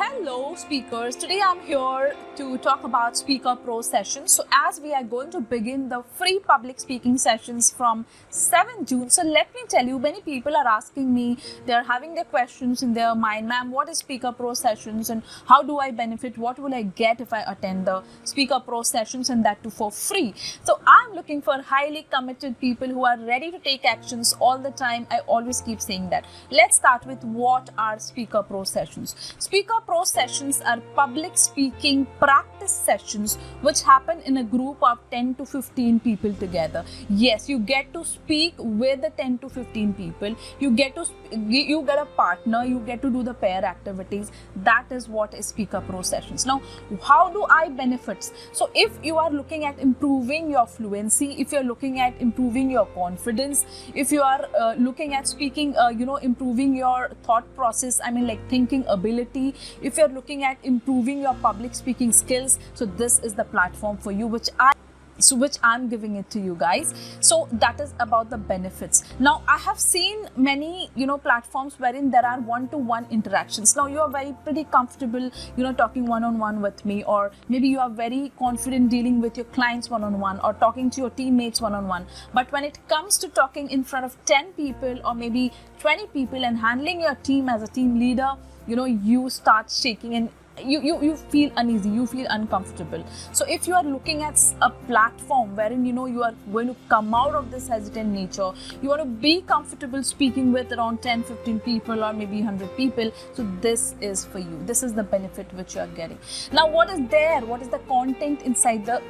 Hello speakers, today I'm here to talk about Speaker Pro sessions. So as we are going to begin the free public speaking sessions from 7th June, so let me tell you, many people are asking me, they're having their questions in their mind, ma'am, what is Speaker Pro sessions and how do I benefit, what will I get if I attend the Speaker Pro sessions, and that too for free. So I'm looking for highly committed people who are ready to take actions all the time. I always keep saying that. Let's start with what are Speaker Pro sessions. Speaker Pro sessions are public speaking practice sessions which happen in a group of 10 to 15 people together. Yes, you get to speak with the 10 to 15 people. You get a partner, you get to do the pair activities. That is what is Speaker Pro sessions. Now, how do I benefit? So if you are looking at improving your fluency, if you're looking at improving your confidence, if you are looking at speaking, improving your thought process, like thinking ability, if you're looking at improving your public speaking skills, so this is the platform for you, which I'm giving it to you guys. So that is about the benefits. Now I have seen many platforms wherein there are one-to-one interactions. Now you are pretty comfortable talking one-on-one with me, or maybe you are very confident dealing with your clients one-on-one or talking to your teammates one-on-one. But when it comes to talking in front of 10 people or maybe 20 people and handling your team as a team leader, you start shaking and you feel uneasy, you feel uncomfortable. So if you are looking at a platform wherein you are going to come out of this hesitant nature, you want to be comfortable speaking with around 10-15 people or maybe 100 people, so this is for you. This is the benefit which you are getting. Now what is there? What is the content inside the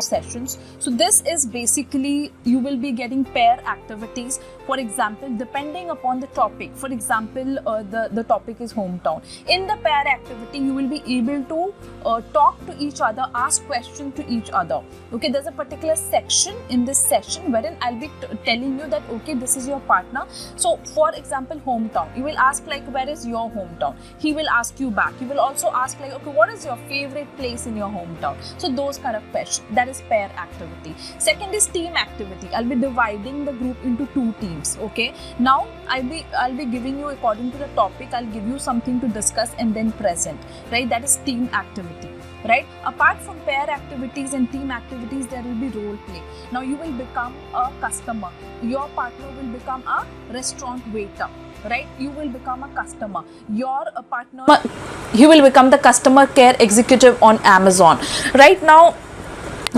sessions? So this is basically, you will be getting pair activities. For example, depending upon the topic, for example, the topic is hometown. In the pair activity, you will be able to talk to each other, ask questions to each other. Okay, there's a particular section in this session wherein I'll be telling you that, okay, this is your partner. So for example, hometown, you will ask like, where is your hometown? He will ask you back. You will also ask like, okay, what is your favorite place in your hometown? So those kind of questions, that is pair activity. Second is team activity. I'll be dividing the group into 2 teams. Okay, now I'll be giving you, according to the topic, I'll give you something to discuss and then present, right? That is team activity, right? Apart from pair activities and team activities, there will be role play. Now you will become a customer. Your partner will become a restaurant waiter, right? You will become a customer. Your partner, you will become the customer care executive on Amazon. Right now,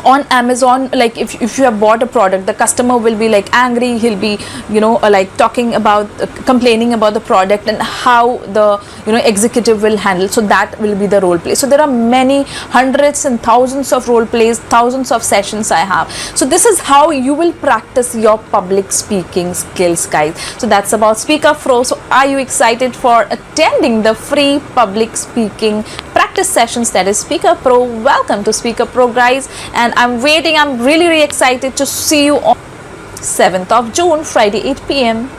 on Amazon, like if you have bought a product, the customer will be like angry, he'll be like talking about complaining about the product and how the executive will handle. So that will be the role play. So there are many hundreds and thousands of role plays, thousands of sessions I have. So this is how you will practice your public speaking skills, guys. So that's about Speaker Pro. So are you excited for attending the free public speaking practice sessions, that is Speaker Pro? Welcome to Speaker Pro, guys, and I'm waiting. I'm really excited to see you on 7th of June, Friday, 8 p.m.